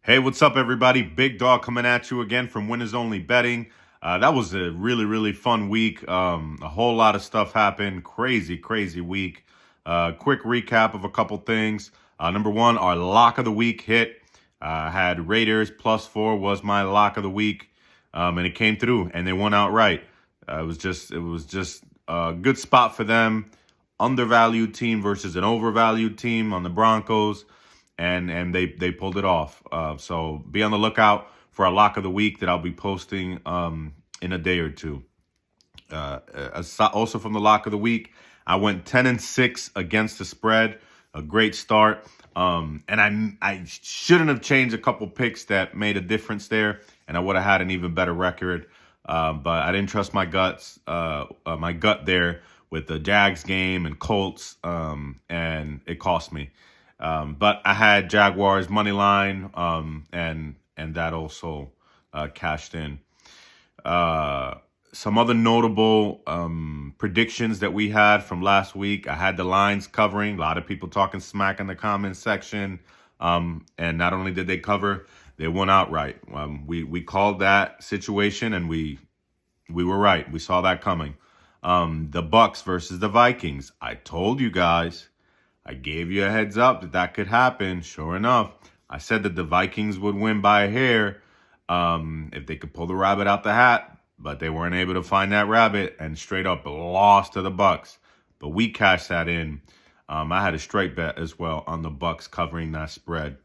Hey, what's up, everybody? Big Dog coming at you again from Winners Only Betting. That was a really fun week. A whole lot of stuff happened. Crazy week. Quick recap of a couple things. Number one, our lock of the week hit. Had Raiders +4 was my lock of the week, and it came through, and they won outright. It was just a good spot for them. Undervalued team versus an overvalued team on the Broncos, and they pulled it off. So be on the lookout for our lock of the week that I'll be posting in a day or two. Also from the lock of the week, I went 10-6 against the spread. A great start. And I shouldn't have changed a couple picks that made a difference there, and I would have had an even better record. But I didn't trust my gut there with the Jags game and Colts, and it cost me. But I had Jaguars money line, and that also cashed in. Some other notable predictions that we had from last week. I had the lines covering. A lot of people talking smack in the comments section. And not only did they cover, they won outright. We called that situation, and we were right. We saw that coming. The Bucks versus the Vikings. I told you guys. I gave you a heads up that could happen. Sure enough, I said that the Vikings would win by a hair if they could pull the rabbit out the hat, but they weren't able to find that rabbit and straight up lost to the Bucks. But we cashed that in. I had a straight bet as well on the Bucks covering that spread.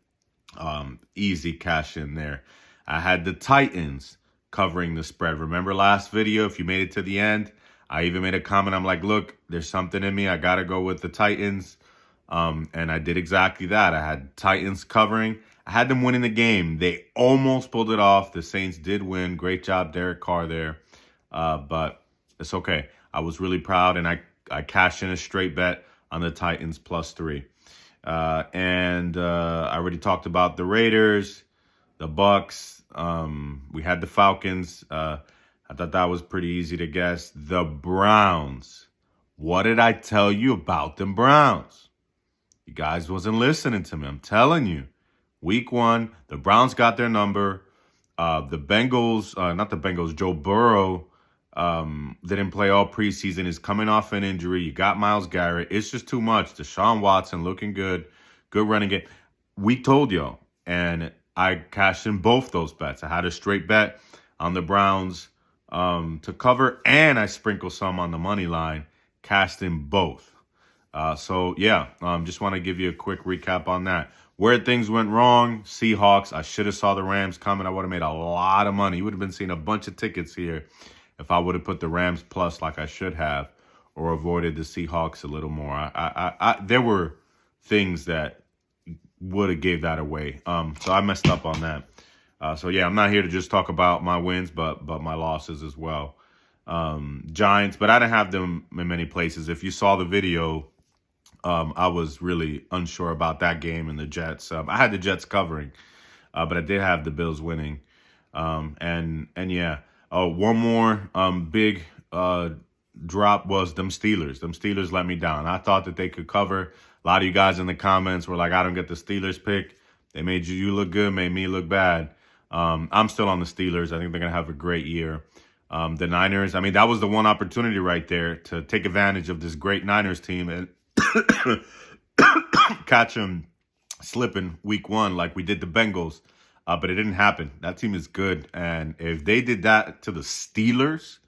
Easy cash in there. I had the Titans covering the spread. Remember last video, if you made it to the end, I even made a comment. I'm like, look, there's something in me. I got to go with the Titans. And I did exactly that. I had Titans covering. I had them winning the game. They almost pulled it off. The Saints did win. Great job, Derek Carr there. But it's okay. I was really proud, and I cashed in a straight bet on the Titans +3. And I already talked about the Raiders, the Bucks. We had the Falcons. I thought that was pretty easy to guess. The Browns. What did I tell you about them Browns? You guys wasn't listening to me. I'm telling you. Week 1, the Browns got their number. The Bengals, not the Bengals, Joe Burrow didn't play all preseason. Is coming off an injury. You got Myles Garrett. It's just too much. Deshaun Watson looking good. Good running game. We told y'all. And I cashed in both those bets. I had a straight bet on the Browns to cover, and I sprinkled some on the money line. Cashed in both. Just want to give you a quick recap on that. Where things went wrong, Seahawks. I should have saw the Rams coming. I would have made a lot of money. You would have been seeing a bunch of tickets here if I would have put the Rams plus like I should have, or avoided the Seahawks a little more. There were things that would have gave that away. So I messed up on that. I'm not here to just talk about my wins, but my losses as well. Giants, but I didn't have them in many places. If you saw the video, I was really unsure about that game and the Jets. I had the Jets covering, but I did have the Bills winning. One more big drop was them Steelers. Them Steelers let me down. I thought that they could cover. A lot of you guys in the comments were like, I don't get the Steelers pick. They made you look good, made me look bad. I'm still on the Steelers. I think they're going to have a great year. The Niners, I mean, that was the one opportunity right there to take advantage of this great Niners team and catch them slipping week 1 like we did the Bengals. But it didn't happen. That team is good. And if they did that to the Steelers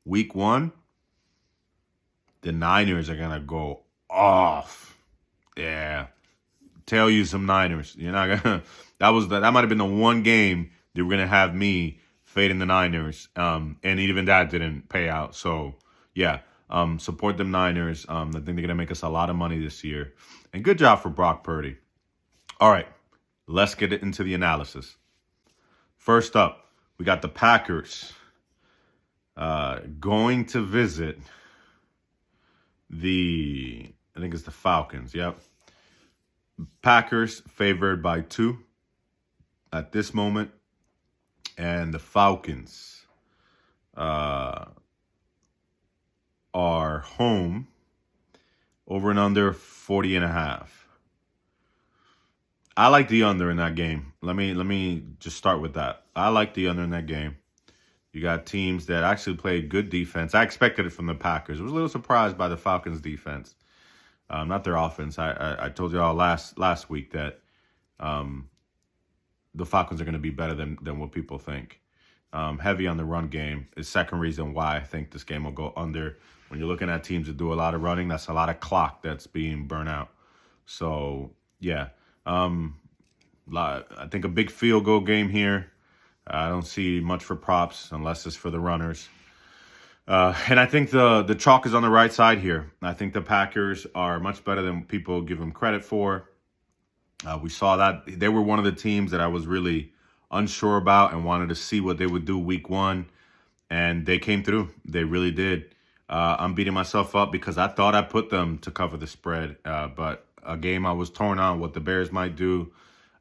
week 1, the Niners are going to go off. Yeah. Tell you some Niners. You're not going to. That might have been the one game they were going to have me fading the Niners. And even that didn't pay out. So, yeah. Support them Niners. I think they're going to make us a lot of money this year. And good job for Brock Purdy. All right. Let's get into the analysis. First up, we got the Packers going to visit I think it's the Falcons. Yep. Packers favored by 2 at this moment. And the Falcons are home over and under 40.5. I like the under in that game. Let me just start with that. I like the under in that game. You got teams that actually played good defense. I expected it from the Packers. I was a little surprised by the Falcons' defense, not their offense. I told you all last week that um, the Falcons are going to be better than what people think. Heavy on the run game is second reason why I think this game will go under. When you're looking at teams that do a lot of running, that's a lot of clock that's being burnt out. So yeah, I think a big field goal game here. I don't see much for props unless it's for the runners. And I think the chalk is on the right side here. I think the Packers are much better than people give them credit for. We saw that they were one of the teams that I was really unsure about and wanted to see what they would do week one. And they came through. They really did. I'm beating myself up because I thought I put them to cover the spread. But a game I was torn on what the Bears might do.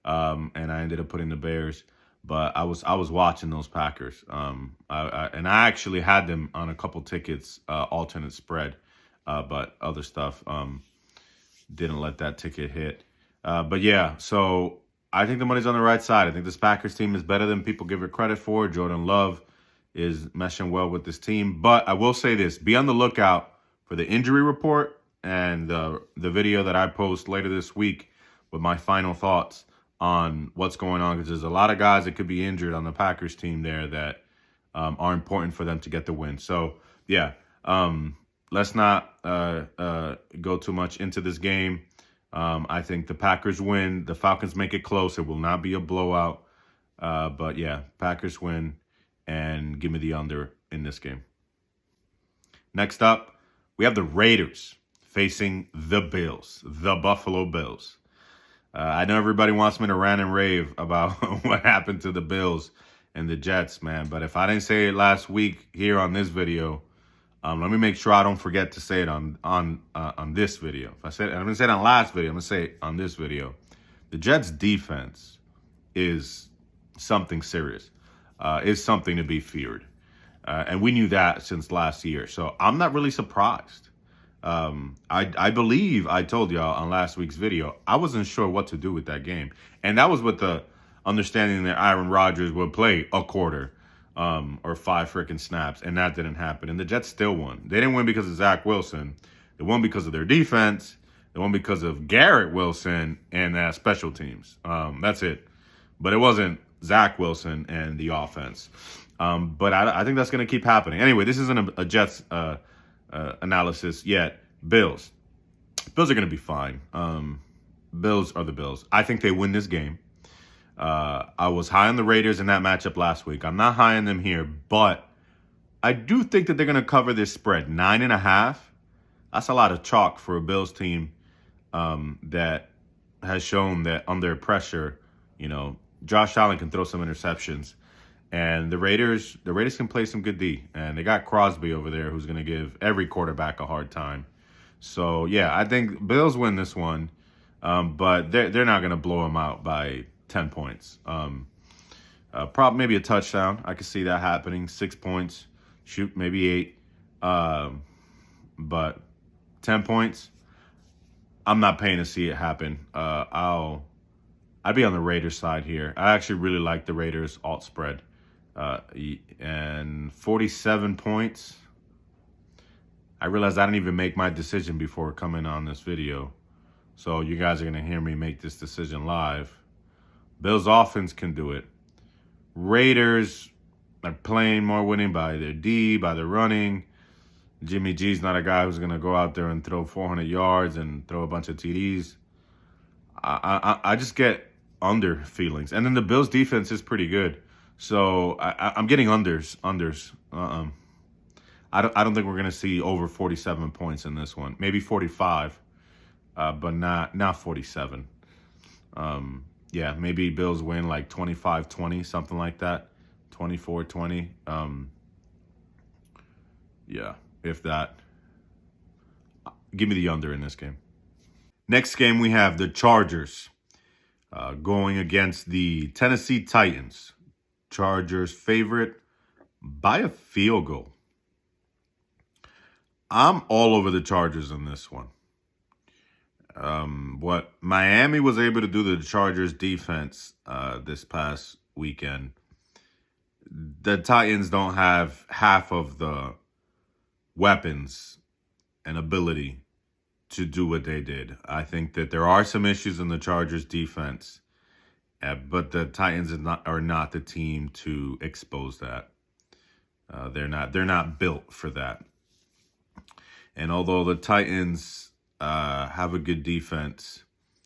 And I ended up putting the Bears. But I was watching those Packers. And I actually had them on a couple tickets, alternate spread. But other stuff didn't let that ticket hit. But yeah, so I think the money's on the right side. I think this Packers team is better than people give it credit for. Jordan Love is meshing well with this team. But I will say this, be on the lookout for the injury report and the video that I post later this week with my final thoughts on what's going on. Because there's a lot of guys that could be injured on the Packers team there that are important for them to get the win. So, yeah, let's not go too much into this game. I think the Packers win. The Falcons make it close. It will not be a blowout. But yeah, Packers win and give me the under in this game. Next up, we have the Raiders facing the Bills, the Buffalo Bills. I know everybody wants me to rant and rave about what happened to the Bills and the Jets, man. But if I didn't say it last week here on this video, let me make sure I don't forget to say it on this video. If I said, I'm gonna say it on last video, I'm gonna say it on this video. The Jets' defense is something serious. Is something to be feared, and we knew that since last year. So I'm not really surprised. I believe I told y'all on last week's video I wasn't sure what to do with that game, and that was with the understanding that Aaron Rodgers would play a quarter. Or 5 freaking snaps, and that didn't happen. And the Jets still won. They didn't win because of Zach Wilson. They won because of their defense. They won because of Garrett Wilson and special teams. That's it. But it wasn't Zach Wilson and the offense. But I think that's going to keep happening. Anyway, this isn't a Jets analysis yet. Bills. Bills are going to be fine. Bills are the Bills. I think they win this game. I was high on the Raiders in that matchup last week. I'm not high on them here, but I do think that they're going to cover this spread. 9.5. That's a lot of chalk for a Bills team that has shown that under pressure, Josh Allen can throw some interceptions. And the Raiders can play some good D. And they got Crosby over there who's going to give every quarterback a hard time. So, yeah, I think Bills win this one. But they're not going to blow them out by 10 points. Maybe a touchdown. I could see that happening. 6 points. Shoot, maybe 8. But 10 points, I'm not paying to see it happen. I'd be on the Raiders side here. I actually really like the Raiders alt spread. And 47 points. I realized I didn't even make my decision before coming on this video. So you guys are going to hear me make this decision live. Bills offense can do it. Raiders are playing more winning by their D, by their running. Jimmy G's not a guy who's going to go out there and throw 400 yards and throw a bunch of TDs. I just get under feelings. And then the Bills defense is pretty good. So I'm getting unders. I don't think we're going to see over 47 points in this one. Maybe 45, but not 47. Yeah, maybe Bills win like 25-20, something like that. 24-20. Yeah, if that. Give me the under in this game. Next game, we have the Chargers going against the Tennessee Titans. Chargers favorite by a field goal. I'm all over the Chargers in this one. What Miami was able to do to the Chargers defense this past weekend, the Titans don't have half of the weapons and ability to do what they did. I think that there are some issues in the Chargers defense, but the Titans are not the team to expose that. They're not built for that. And although the Titans have a good defense,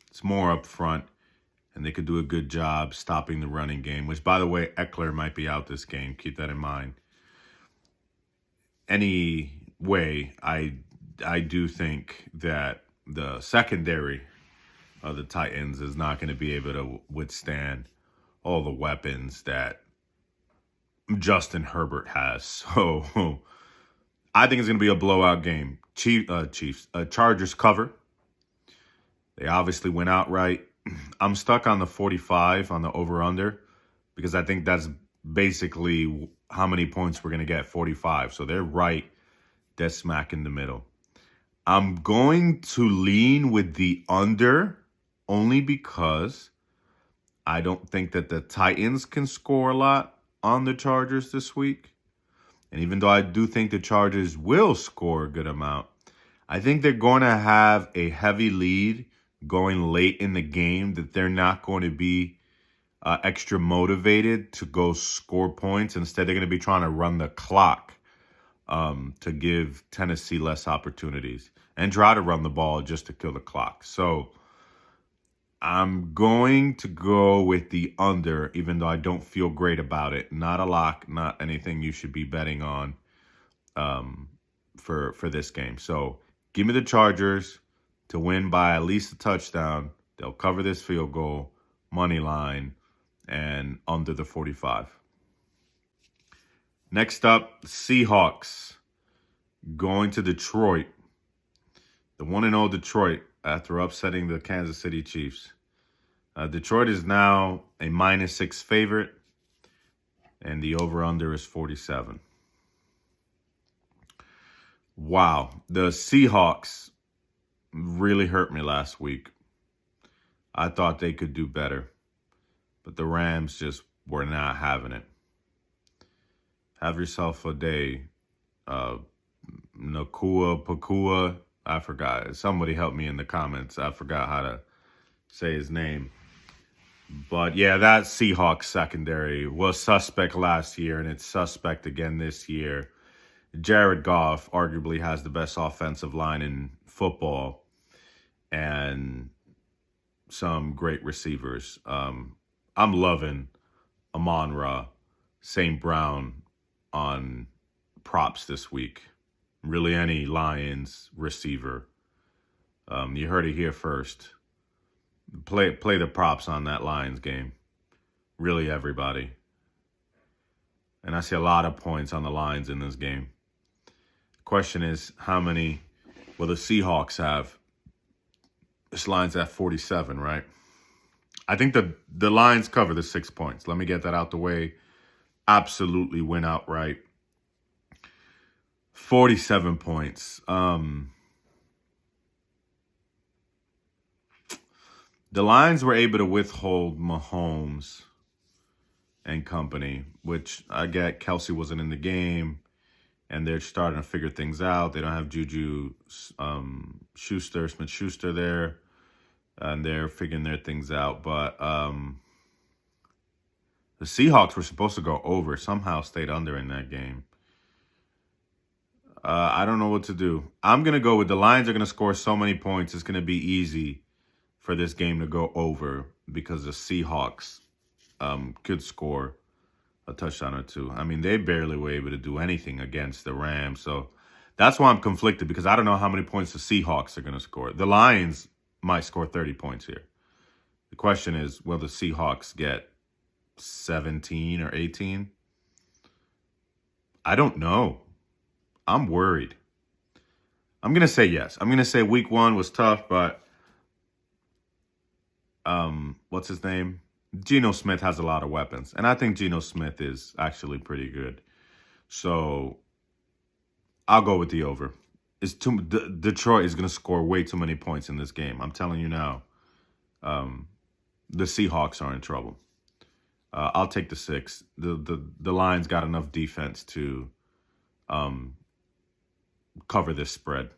it's more up front, and they could do a good job stopping the running game, which, by the way, Eckler might be out this game. Keep that in mind. Anyway, I do think that the secondary of the Titans is not going to be able to withstand all the weapons that Justin Herbert has. So I think it's going to be a blowout game. Chargers cover. They obviously went outright. I'm stuck on the 45 on the over-under because I think that's basically how many points we're going to get, 45. So they're right dead smack in the middle. I'm going to lean with the under only because I don't think that the Titans can score a lot on the Chargers this week. And even though I do think the Chargers will score a good amount, I think they're going to have a heavy lead going late in the game that they're not going to be extra motivated to go score points. Instead, they're going to be trying to run the clock to give Tennessee less opportunities and try to run the ball just to kill the clock. So I'm going to go with the under, even though I don't feel great about it. Not a lock, not anything you should be betting on for this game. So give me the Chargers to win by at least a touchdown. They'll cover this field goal, money line, and under the 45. Next up, Seahawks going to Detroit. The 1-0 Detroit after upsetting the Kansas City Chiefs. Detroit is now a -6 favorite, and the over-under is 47. Wow, the Seahawks really hurt me last week. I thought they could do better, but the Rams just were not having it. Have yourself a day. Pakua, I forgot. Somebody help me in the comments. I forgot how to say his name. But yeah, that Seahawks secondary was suspect last year, and it's suspect again this year. Jared Goff arguably has the best offensive line in football and some great receivers. I'm loving Amon-Ra, St. Brown on props this week. Really any Lions receiver. You heard it here first. Play the props on that Lions game. Really everybody. And I see a lot of points on the Lions in this game. Question is, how many will the Seahawks have? This line's at 47, right? I think the Lions cover the 6 points. Let me get that out the way. Absolutely win outright. 47 points. The Lions were able to withhold Mahomes and company, which I get Kelsey wasn't in the game, and they're starting to figure things out. They don't have Juju Smith-Schuster there, and they're figuring their things out. But the Seahawks were supposed to go over, somehow stayed under in that game. I don't know what to do. I'm going to go with the Lions are going to score so many points. It's going to be easy for this game to go over because the Seahawks could score a touchdown or two. I mean, they barely were able to do anything against the Rams. So that's why I'm conflicted, because I don't know how many points the Seahawks are going to score. The Lions might score 30 points here. The question is, will the Seahawks get 17 or 18? I don't know. I'm worried. I'm going to say yes. I'm going to say week 1 was tough, but what's his name? Geno Smith has a lot of weapons, and I think Geno Smith is actually pretty good. So I'll go with the over. Detroit is going to score way too many points in this game. I'm telling you now. The Seahawks are in trouble. I'll take the 6. The Lions got enough defense to cover this spread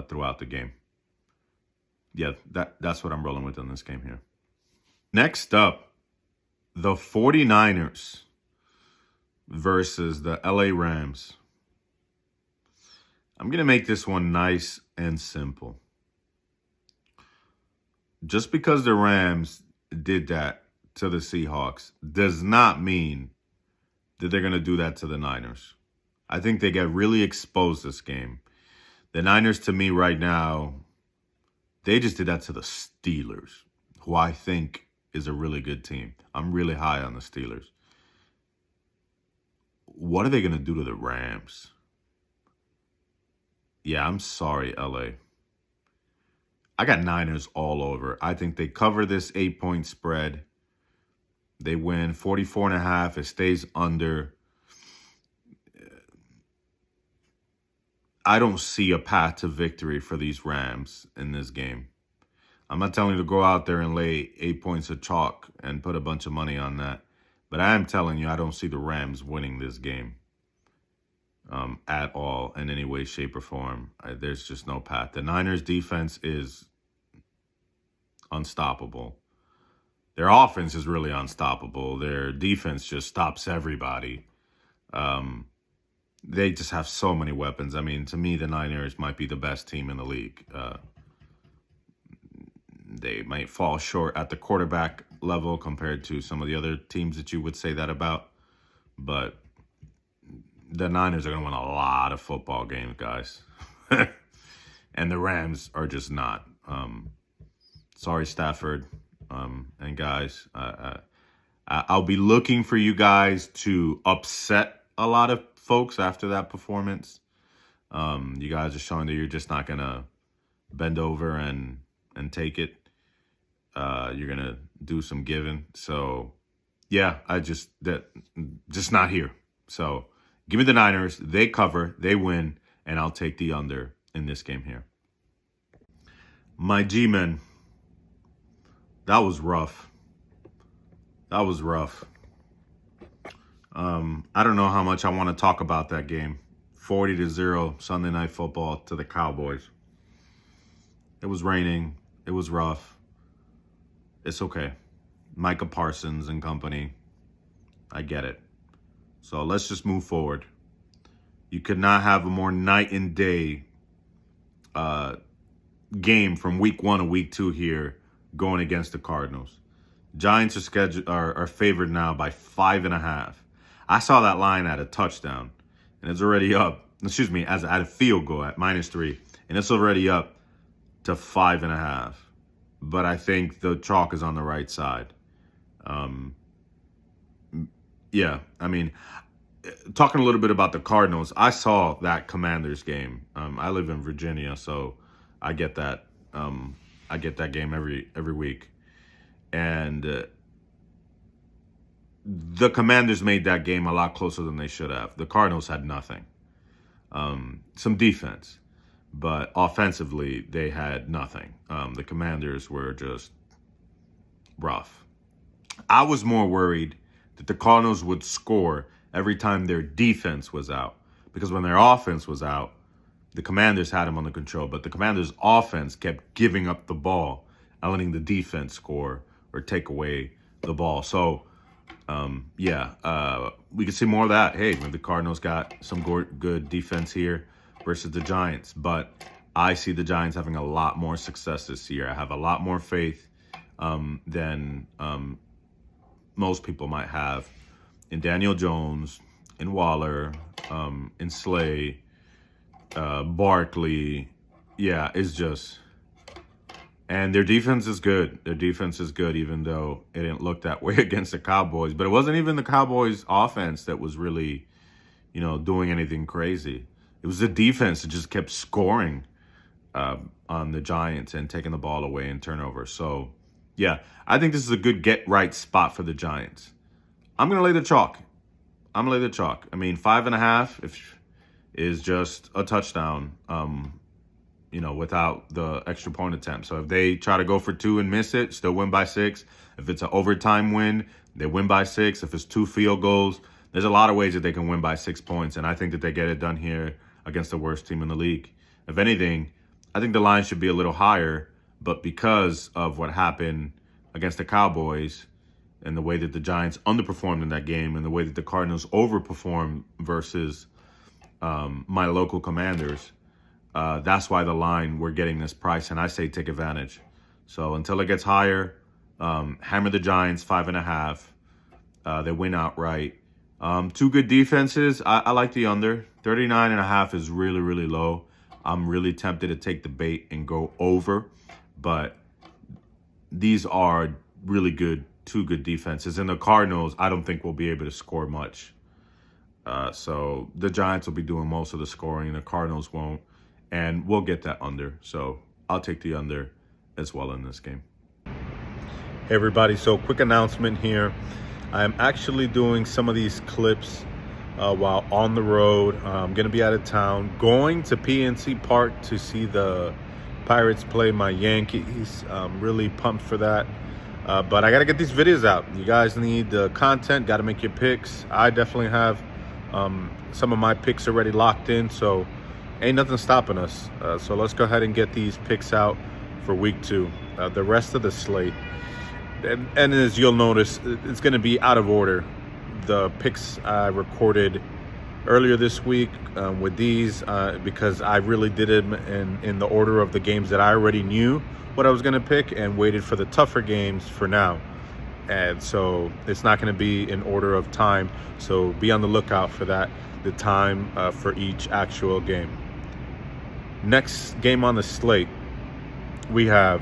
throughout the game. Yeah, that's what I'm rolling with in this game here. Next up, the 49ers versus the LA Rams. I'm going to make this one nice and simple. Just because the Rams did that to the Seahawks does not mean that they're going to do that to the Niners. I think they get really exposed this game. The Niners, to me right now, they just did that to the Steelers, who I think is a really good team. I'm really high on the Steelers. What are they going to do to the Rams? Yeah, I'm sorry, LA. I got Niners all over. I think they cover this 8-point spread. They win 44.5. It stays under. I don't see a path to victory for these Rams in this game. I'm not telling you to go out there and lay 8 points of chalk and put a bunch of money on that. But I am telling you, I don't see the Rams winning this game at all in any way, shape, or form. There's just no path. The Niners' defense is unstoppable. Their offense is really unstoppable. Their defense just stops everybody. They just have so many weapons. I mean, to me, the Niners might be the best team in the league. They might fall short at the quarterback level compared to some of the other teams that you would say that about. But the Niners are going to win a lot of football games, guys. And the Rams are just not. Sorry, Stafford and guys. I'll be looking for you guys to upset a lot of folks after that performance. You guys are showing that you're just not going to bend over and take it. You're going to do some giving. So, yeah, just not here. So, give me the Niners. They cover, they win, and I'll take the under in this game here. My G-men, that was rough. That was rough. I don't know how much I want to talk about that game. 40-0 Sunday Night Football to the Cowboys. It was raining. It was rough. It's okay. Micah Parsons and company. I get it. So let's just move forward. You could not have a more night and day game from week 1 to week 2 here going against the Cardinals. Giants are favored now by 5.5. I saw that line at a touchdown, and it's already up. At a field goal at -3, and it's already up to 5.5. But I think the chalk is on the right side. Yeah, I mean, talking a little bit about the Cardinals, I saw that Commanders game. I live in Virginia, so I get that. I get that game every week, and the Commanders made that game a lot closer than they should have. The Cardinals had nothing. Some defense, but offensively they had nothing. The Commanders were just rough. I was more worried that the Cardinals would score every time their defense was out, because when their offense was out, the Commanders had them under control, but the Commanders' offense kept giving up the ball and letting the defense score or take away the ball. So, we could see more of that. Hey, the Cardinals got some good defense here versus the Giants, but I see the Giants having a lot more success this year. I have a lot more faith than most people might have in Daniel Jones, in Waller, in Slay, Barkley. Yeah, it's just... And their defense is good. Their defense is good, even though it didn't look that way against the Cowboys. But it wasn't even the Cowboys' offense that was really, doing anything crazy. It was the defense that just kept scoring on the Giants and taking the ball away in turnovers. So, yeah, I think this is a good get-right spot for the Giants. I'm going to lay the chalk. I mean, 5.5 is just a touchdown. without the extra point attempt. So if they try to go for 2 and miss it, still win by 6. If it's an overtime win, they win by 6. If it's 2 field goals, there's a lot of ways that they can win by 6 points. And I think that they get it done here against the worst team in the league. If anything, I think the line should be a little higher, but because of what happened against the Cowboys and the way that the Giants underperformed in that game and the way that the Cardinals overperformed versus my local Commanders, that's why the line, we're getting this price, and I say take advantage. So until it gets higher, hammer the Giants 5.5. They win outright. 2 good defenses. I like the under. 39.5 is really, really low. I'm really tempted to take the bait and go over, but these are really good, 2 good defenses. And the Cardinals, I don't think will be able to score much. So the Giants will be doing most of the scoring, and the Cardinals won't. And we'll get that under. So I'll take the under as well in this game. Hey, everybody. So quick announcement here. I'm actually doing some of these clips while on the road. I'm going to be out of town, going to PNC Park to see the Pirates play my Yankees. I'm really pumped for that. But I got to get these videos out. You guys need the content, got to make your picks. I definitely have some of my picks already locked in, so ain't nothing stopping us. So let's go ahead and get these picks out for week 2. The rest of the slate. And as you'll notice, it's going to be out of order. The picks I recorded earlier this week with these because I really did it in the order of the games that I already knew what I was going to pick and waited for the tougher games for now. And so it's not going to be in order of time. So be on the lookout for that, the time for each actual game. Next game on the slate, we have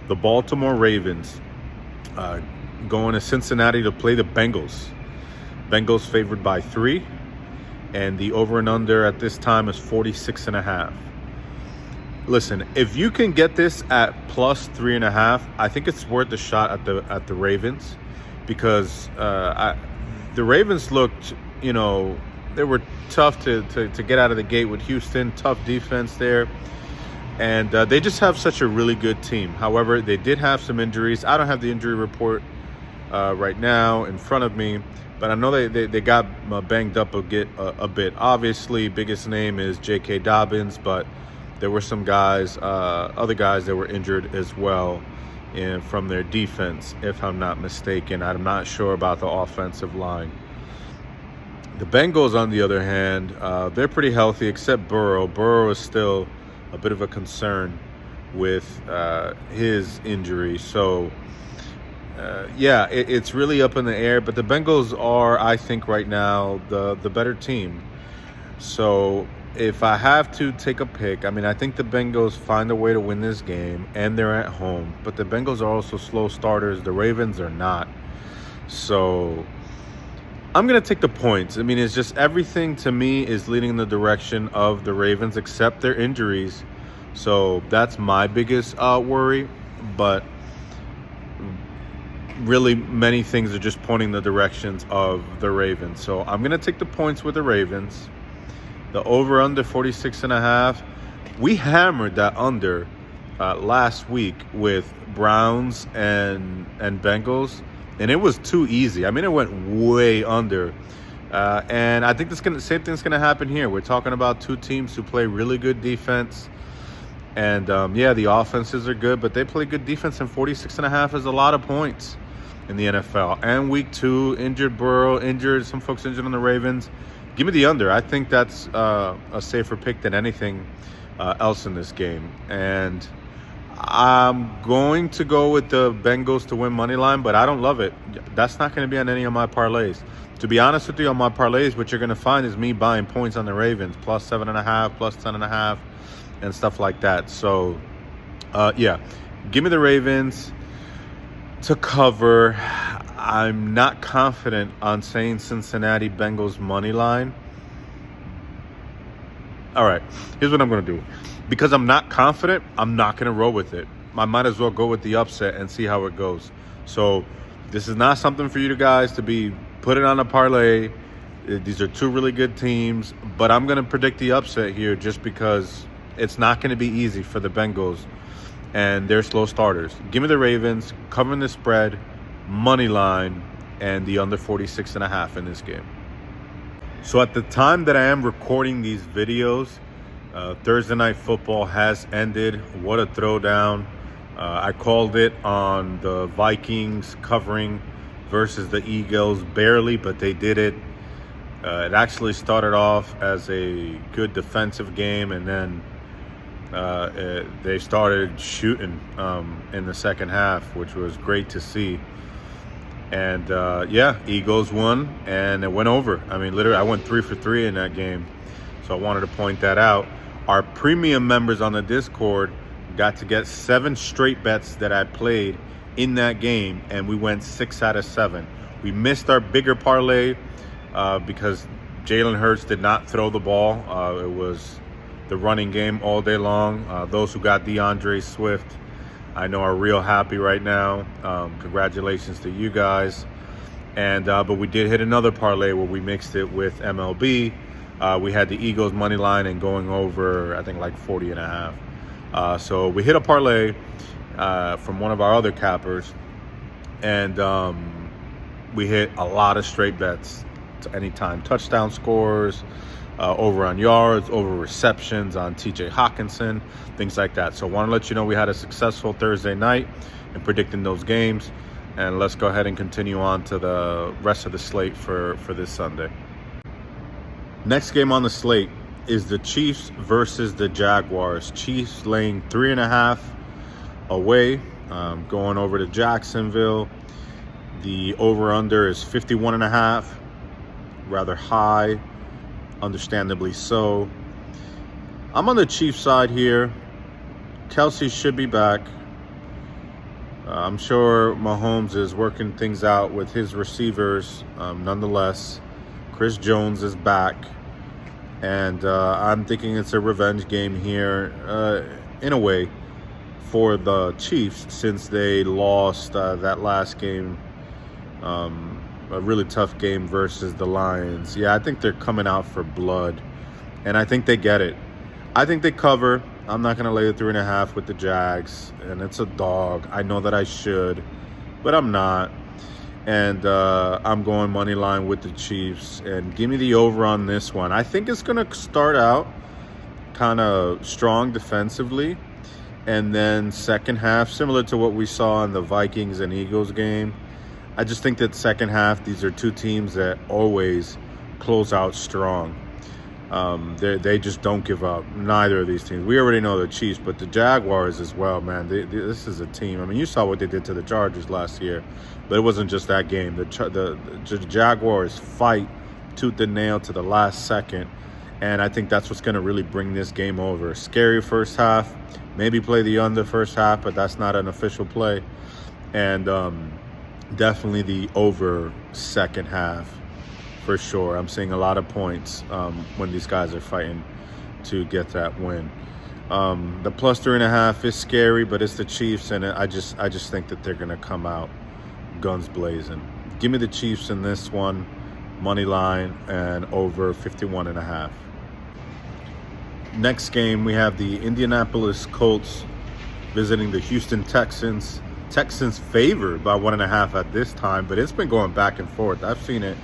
the Baltimore Ravens going to Cincinnati to play the Bengals. Bengals favored by 3, and the over and under at this time is 46.5. Listen, if you can get this at plus 3.5, I think it's worth a shot at the Ravens, because the Ravens looked, they were tough to get out of the gate with Houston, tough defense there. And they just have such a really good team. However, they did have some injuries. I don't have the injury report right now in front of me, but I know they got banged up a bit. Obviously, biggest name is J.K. Dobbins, but there were some guys, other guys that were injured as well from their defense, if I'm not mistaken. I'm not sure about the offensive line. The Bengals, on the other hand, they're pretty healthy, except Burrow. Burrow is still a bit of a concern with his injury. So, it's really up in the air. But the Bengals are, I think, right now, the better team. So if I have to take a pick, I think the Bengals find a way to win this game, and they're at home. But the Bengals are also slow starters. The Ravens are not. So I'm going to take the points. It's just everything to me is leading in the direction of the Ravens, except their injuries. So that's my biggest worry. But really, many things are just pointing the directions of the Ravens. So I'm going to take the points with the Ravens. The over under 46.5. We hammered that under last week with Browns and Bengals. And it was too easy. It went way under. And I think same thing's going to happen here. We're talking about 2 teams who play really good defense. And, the offenses are good, but they play good defense, and 46.5 is a lot of points in the NFL. And week 2, injured Burrow, some folks injured on the Ravens. Give me the under. I think that's a safer pick than anything else in this game. And I'm going to go with the Bengals to win money line, but I don't love it. That's not going to be on any of my parlays. To be honest with you, on my parlays, what you're going to find is me buying points on the Ravens, plus 7.5, plus 10.5, and stuff like that. So, give me the Ravens to cover. I'm not confident on saying Cincinnati Bengals money line. All right, here's what I'm going to do. Because I'm not confident, I'm not going to roll with it. I might as well go with the upset and see how it goes. So this is not something for you guys to be putting on a parlay. These are 2 really good teams, but I'm going to predict the upset here just because it's not going to be easy for the Bengals and their slow starters. Give me the Ravens, covering the spread, money line, and the under 46.5 in this game. So at the time that I am recording these videos, Thursday Night Football has ended. What a throwdown. I called it on the Vikings covering versus the Eagles, barely, but they did it. It actually started off as a good defensive game, and then they started shooting in the second half, which was great to see. And Eagles won, and it went over. I mean, literally, I went 3 for 3 in that game. So I wanted to point that out. Our premium members on the Discord got to get 7 straight bets that I played in that game, and we went 6 out of 7. We missed our bigger parlay because Jalen Hurts did not throw the ball. It was the running game all day long. Those who got DeAndre Swift, I know, are real happy right now. Congratulations to you guys. And but we did hit another parlay where we mixed it with MLB. We had the Eagles money line and going over, I think, like 40.5. So we hit a parlay from one of our other cappers, and we hit a lot of straight bets. Anytime touchdown scores, over on yards, over receptions on TJ Hawkinson, things like that. So I want to let you know we had a successful Thursday night in predicting those games. And let's go ahead and continue on to the rest of the slate for this Sunday. Next game on the slate is the Chiefs versus the Jaguars. Chiefs laying 3.5 away, going over to Jacksonville. The over-under is 51.5, rather high, understandably so. I'm on the Chiefs side here. Kelsey should be back. I'm sure Mahomes is working things out with his receivers. Nonetheless, Chris Jones is back. And I'm thinking it's a revenge game here, in a way, for the Chiefs, since they lost that last game, a really tough game versus the Lions. Yeah, I think they're coming out for blood, and I think they get it. I think they cover. I'm not going to lay the 3.5 with the Jags, and it's a dog. I know that I should, but I'm not. And I'm going money line with the Chiefs, and give me the over on this one. I think it's going to start out kind of strong defensively, and then second half, similar to what we saw in the Vikings and Eagles game. I just think that second half, these are two teams that always close out strong. They just don't give up. Neither of these teams. We already know the Chiefs, but the Jaguars as well, man. This is a team. I mean, you saw what they did to the Chargers last year, but it wasn't just that game. The Jaguars fight tooth and nail to the last second, and I think that's what's going to really bring this game over. Scary first half. Maybe play the under first half, but that's not an official play. And definitely the over second half. For sure. I'm seeing a lot of points when these guys are fighting to get that win. The plus 3.5 is scary, but it's the Chiefs, and I just think that they're going to come out guns blazing. Give me the Chiefs in this one, money line, and over 51.5. Next game, we have the Indianapolis Colts visiting the Houston Texans. Texans favored by 1.5 at this time, but it's been going back and forth. I've seen it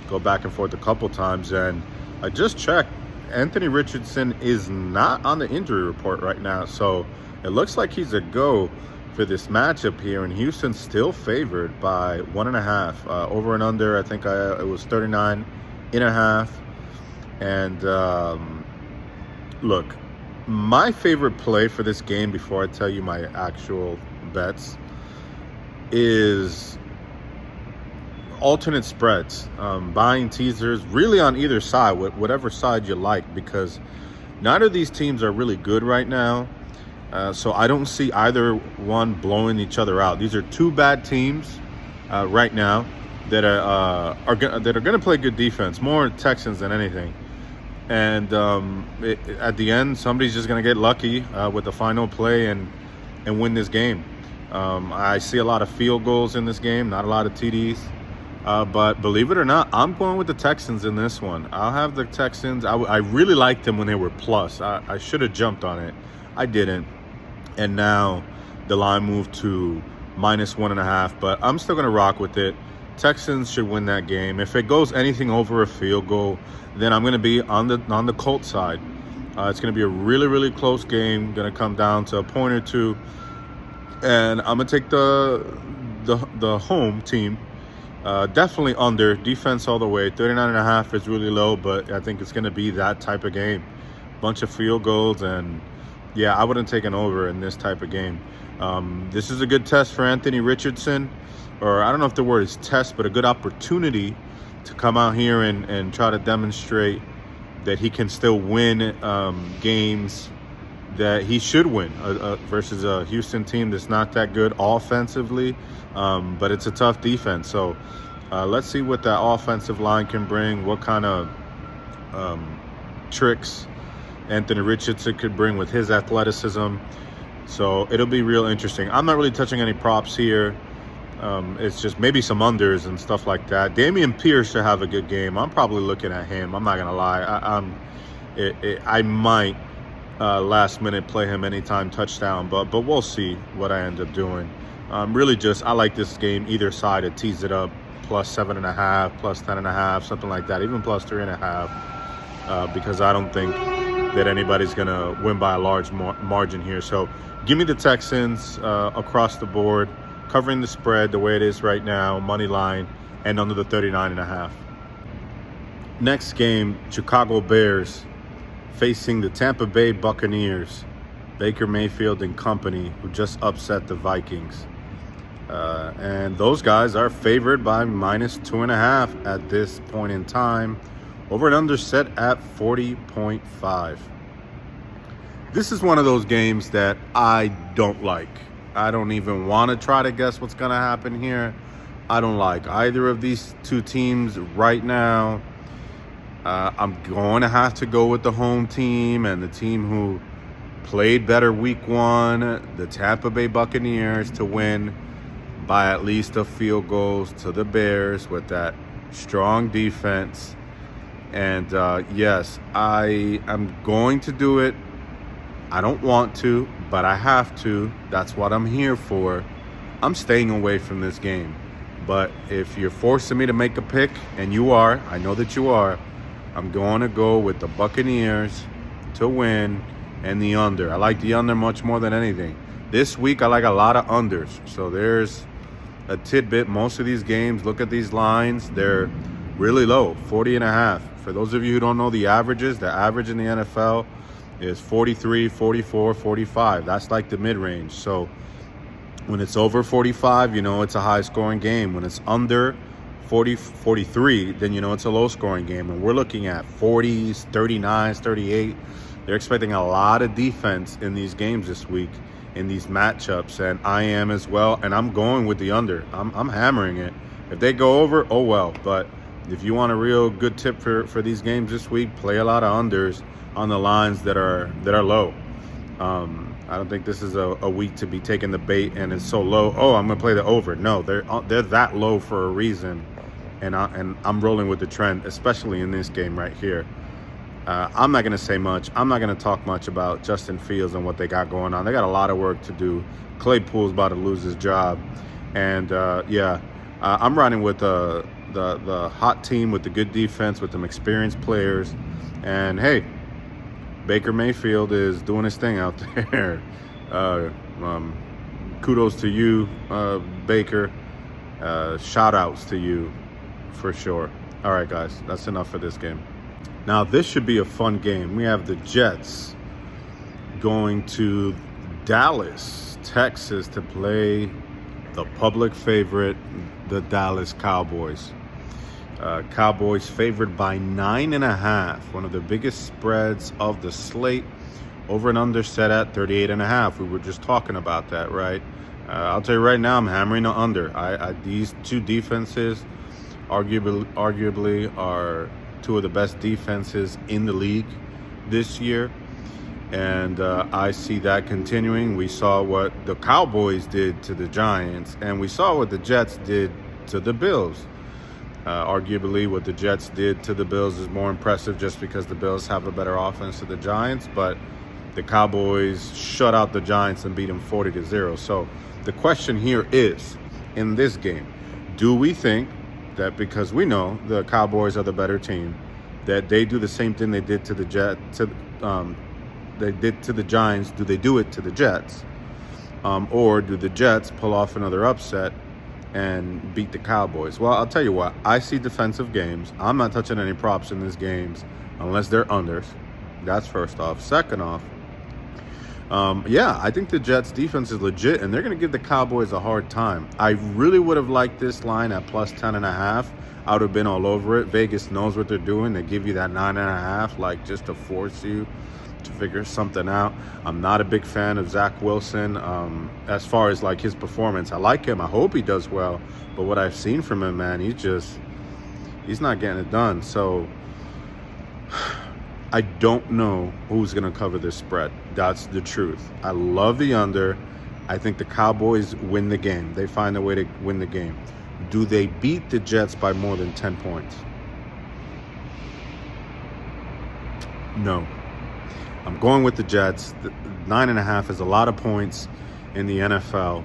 go back and forth a couple times, and I just checked. Anthony Richardson is not on the injury report right now, so it looks like he's a go for this matchup here, and Houston's still favored by 1.5. Over and under, I think it was 39.5. And look, my favorite play for this game, before I tell you my actual bets, is alternate spreads, buying teasers, really on either side, whatever side you like, because neither of these teams are really good right now. So I don't see either one blowing each other out. These are two bad teams right now that are going to play good defense, more Texans than anything. And at the end, somebody's just going to get lucky with the final play and win this game. I see a lot of field goals in this game, not a lot of TDs. But believe it or not, I'm going with the Texans in this one. I'll have the Texans. I really liked them when they were plus. I should have jumped on it. I didn't. And now the line moved to -1.5. But I'm still going to rock with it. Texans should win that game. If it goes anything over a field goal, then I'm going to be on the Colts side. It's going to be a really, really close game. Going to come down to a point or two. And I'm going to take the home team. Definitely under. Defense all the way. 39.5 is really low, but I think it's going to be that type of game. Bunch of field goals, and yeah, I wouldn't take an over in this type of game. This is a good test for Anthony Richardson, or I don't know if the word is test, but a good opportunity to come out here and try to demonstrate that he can still win games that he should win versus a Houston team that's not that good offensively, but it's a tough defense. So let's see what that offensive line can bring, what kind of tricks Anthony Richardson could bring with his athleticism. So it'll be real interesting. I'm not really touching any props here. It's just maybe some unders and stuff like that. Dameon Pierce should have a good game. I'm probably looking at him. I'm not going to lie. I might last minute play him anytime touchdown, but we'll see what I end up doing. Really just, I like this game either side to tease it up, +7.5, +10.5, something like that, even +3.5, because I don't think that anybody's going to win by a large margin here. So give me the Texans across the board, covering the spread the way it is right now, money line, and under the 39.5. Next game, Chicago Bears facing the Tampa Bay Buccaneers, Baker Mayfield and company, who just upset the Vikings. And those guys are favored by -2.5 at this point in time. Over and under set at 40.5. This is one of those games that I don't like. I don't even want to try to guess what's going to happen here. I don't like either of these two teams right now. I'm going to have to go with the home team and the team who played better week one, the Tampa Bay Buccaneers, to win by at least a field goal to the Bears with that strong defense. And yes, I am going to do it. I don't want to, but I have to. That's what I'm here for. I'm staying away from this game. But if you're forcing me to make a pick, and you are, I know that you are, I'm going to go with the Buccaneers to win and the under. I like the under much more than anything. This week, I like a lot of unders. So there's a tidbit. Most of these games, look at these lines. They're really low, 40.5. For those of you who don't know the averages, the average in the NFL is 43, 44, 45. That's like the mid-range. So when it's over 45, you know it's a high-scoring game. When it's under 40, 43, then you know it's a low-scoring game. And we're looking at 40s, 39s, 38. They're expecting a lot of defense in these games this week, in these matchups, and I am as well. And I'm going with the under. I'm hammering it. If they go over, oh well. But if you want a real good tip for these games this week, play a lot of unders on the lines that are low. I don't think this is a week to be taking the bait and it's so low. Oh, I'm gonna play the over. No, they're that low for a reason, and I'm rolling with the trend, especially in this game right here. I'm not gonna say much. I'm not gonna talk much about Justin Fields and what they got going on. They got a lot of work to do. Claypool's about to lose his job, and I'm riding with the hot team with the good defense, with some experienced players, and hey, Baker Mayfield is doing his thing out there. Kudos to you, Baker. Shout outs to you for sure. All right, guys, that's enough for this game. Now, this should be a fun game. We have the Jets going to Dallas, Texas, to play the public favorite, the Dallas Cowboys. Cowboys favored by 9.5, one of the biggest spreads of the slate. Over and under set at 38.5. We were just talking about that, right? I'll tell you right now, I'm hammering the under. These two defenses arguably are two of the best defenses in the league this year. And I see that continuing. We saw what the Cowboys did to the Giants, and we saw what the Jets did to the Bills. Arguably, what the Jets did to the Bills is more impressive just because the Bills have a better offense than the Giants. But the Cowboys shut out the Giants and beat them 40-0. So the question here is, in this game, do we think that because we know the Cowboys are the better team, that they do the same thing they did to the Giants? Do they do it to the Jets, or do the Jets pull off another upset and beat the Cowboys? Well, I'll tell you what. I see defensive games. I'm not touching any props in these games unless they're unders. That's first off. Second off, I think the Jets defense is legit, and they're going to give the Cowboys a hard time. I really would have liked this line at plus 10.5. I would have been all over it. Vegas knows what they're doing. They give you that 9.5, like just to force you to figure something out. I'm not a big fan of Zach Wilson as far as like his performance. I like him. I hope he does well. But what I've seen from him, man, he's not getting it done. So I don't know who's going to cover this spread. That's the truth. I love the under. I think the Cowboys win the game. They find a way to win the game. Do they beat the Jets by more than 10 points? No. I'm going with the Jets. 9.5 is a lot of points in the NFL.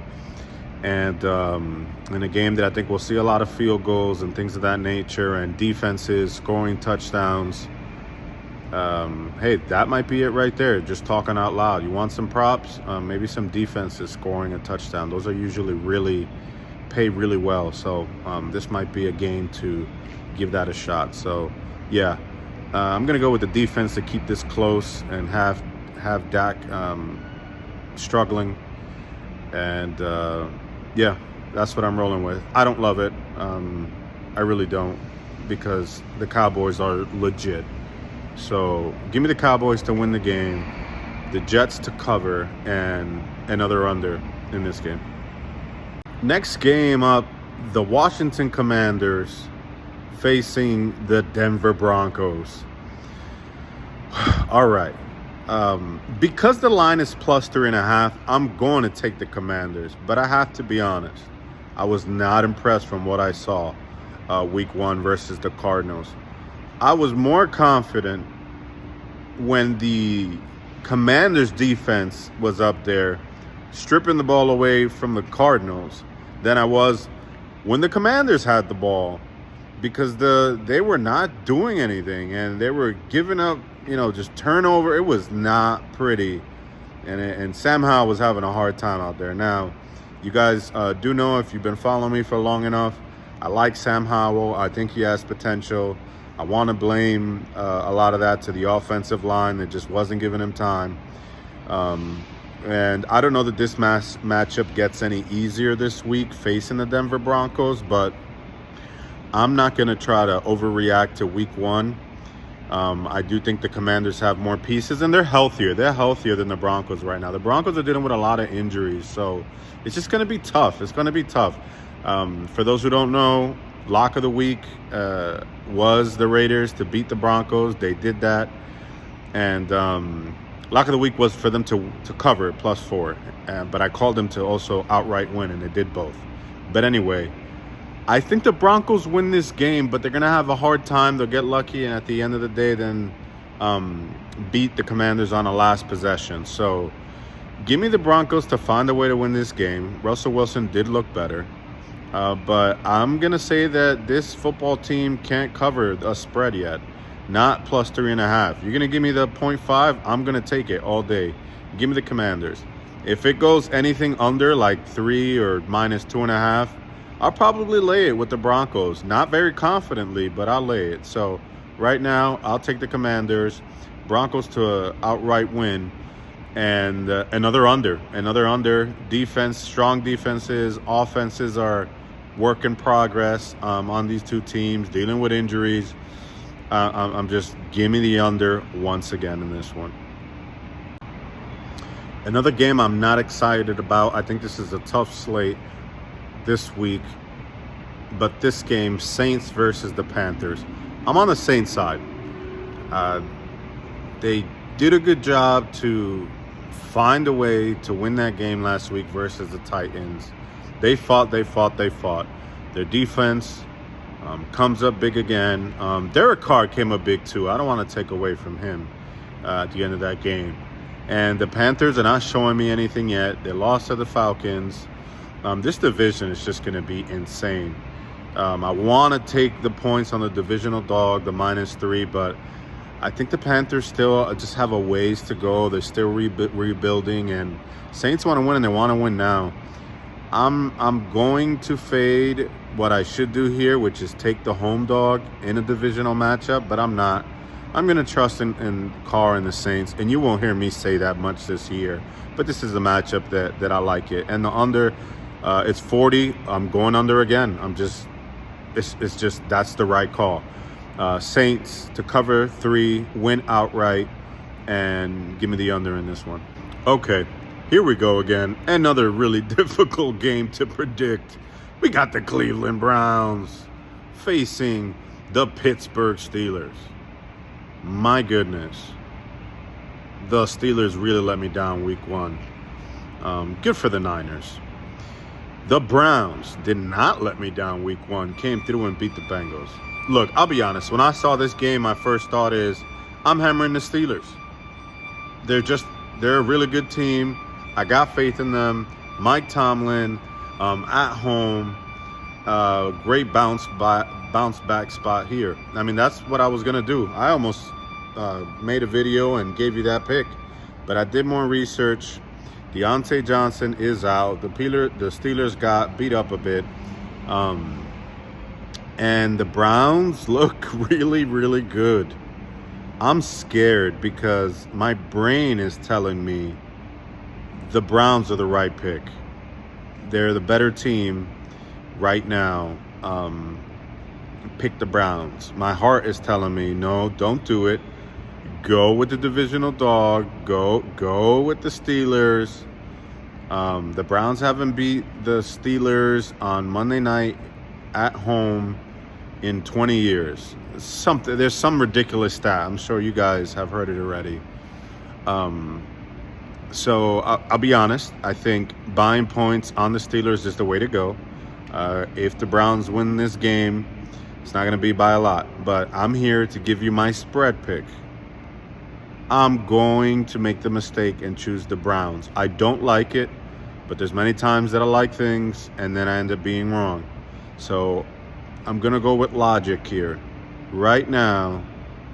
And in a game that I think we'll see a lot of field goals and things of that nature and defenses scoring touchdowns. Hey, that might be it right there. Just talking out loud. You want some props? Maybe some defenses scoring a touchdown. Those are usually pay really well. So this might be a game to give that a shot. So, yeah. I'm going to go with the defense to keep this close and have Dak struggling. And, that's what I'm rolling with. I don't love it. I really don't, because the Cowboys are legit. So give me the Cowboys to win the game, the Jets to cover, and another under in this game. Next game up, the Washington Commanders facing the Denver Broncos. All right. Because the line is plus 3.5, I'm going to take the Commanders. But I have to be honest, I was not impressed from what I saw week 1 versus the Cardinals. I was more confident when the Commanders defense was up there stripping the ball away from the Cardinals than I was when the Commanders had the ball, because they were not doing anything and they were giving up, just turnover. It was not pretty. And Sam Howell was having a hard time out there. Now, you guys do know, if you've been following me for long enough, I like Sam Howell. I think he has potential. I want to blame a lot of that to the offensive line that just wasn't giving him time. And I don't know that this matchup gets any easier this week facing the Denver Broncos, but I'm not going to try to overreact to week 1. I do think the Commanders have more pieces, and they're healthier. They're healthier than the Broncos right now. The Broncos are dealing with a lot of injuries, so it's just going to be tough. It's going to be tough. For those who don't know, lock of the week was the Raiders to beat the Broncos. They did that. And lock of the week was for them to cover +4. But I called them to also outright win, and they did both. But anyway, I think the Broncos win this game, but they're going to have a hard time. They'll get lucky, and at the end of the day, then beat the Commanders on a last possession. So give me the Broncos to find a way to win this game. Russell Wilson did look better. But I'm going to say that this football team can't cover a spread yet. Not plus 3.5. You're going to give me the 0.5, I'm going to take it all day. Give me the Commanders. If it goes anything under like 3 or minus 2.5, I'll probably lay it with the Broncos. Not very confidently, but I'll lay it. So right now, I'll take the Commanders. Broncos to an outright win. And another under. Defense, strong defenses. Offenses are work in progress on these two teams, dealing with injuries. I'm just, give me the under once again in this one. Another game I'm not excited about. I think this is a tough slate this week. But this game, Saints versus the Panthers. I'm on the Saints side. They did a good job to find a way to win that game last week versus the Titans. They fought. Their defense Comes up big again. Derek Carr came up big too. I don't want to take away from him at the end of that game. And the Panthers are not showing me anything yet. They lost to the Falcons. This division is just going to be insane. I want to take the points on the divisional dog, the -3, but I think the Panthers still just have a ways to go. They're still rebuilding, and Saints want to win, and they want to win now. I'm going to fade what I should do here, which is take the home dog in a divisional matchup, but I'm not. I'm going to trust in Carr and the Saints, and you won't hear me say that much this year, but this is a matchup that I like it. And the under, it's 40. I'm going under again. It's just that's the right call. Saints to cover 3, win outright, and give me the under in this one. Okay, here we go again. Another really difficult game to predict. We got the Cleveland Browns facing the Pittsburgh Steelers. My goodness. The Steelers really let me down week 1. Good for the Niners. The Browns did not let me down week 1. Came through and beat the Bengals. Look, I'll be honest. When I saw this game, my first thought is, I'm hammering the Steelers. They're a really good team. I got faith in them. Mike Tomlin, at home, great bounce back spot here. I mean, that's what I was gonna do. I almost made a video and gave you that pick, but I did more research. Deontay Johnson is out. The Steelers got beat up a bit. And the Browns look really, really good. I'm scared because my brain is telling me the Browns are the right pick. They're the better team right now. Pick the Browns. My heart is telling me, no, don't do it. Go with the divisional dog. Go with the Steelers. The Browns haven't beat the Steelers on Monday night at home in 20 years. There's some ridiculous stat. I'm sure you guys have heard it already. So I'll be honest. I think buying points on the Steelers is the way to go. If the Browns win this game, it's not going to be by a lot. But I'm here to give you my spread pick. I'm going to make the mistake and choose the Browns. I don't like it, but there's many times that I like things and then I end up being wrong. So I'm going to go with logic here. Right now,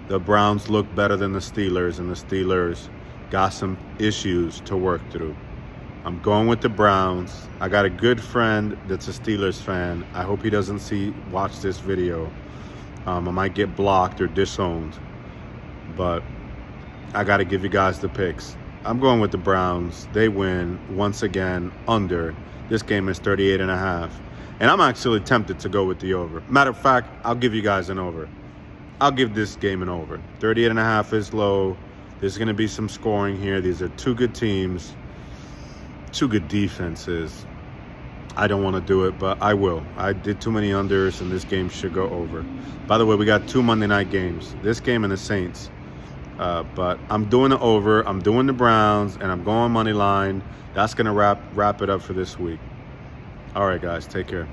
the Browns look better than the Steelers, and the Steelers got some issues to work through. I'm going with the Browns. I got a good friend that's a Steelers fan. I hope he doesn't watch this video. I might get blocked or disowned, but I got to give you guys the picks. I'm going with the Browns. They win once again under. This game is 38.5. And I'm actually tempted to go with the over. Matter of fact, I'll give you guys an over. I'll give this game an over. 38.5 is low. There's going to be some scoring here. These are two good teams, two good defenses. I don't want to do it, but I will. I did too many unders, and this game should go over. By the way, we got 2 Monday night games. This game and the Saints. But I'm doing the over. I'm doing the Browns, and I'm going money line. That's going to wrap it up for this week. All right, guys. Take care.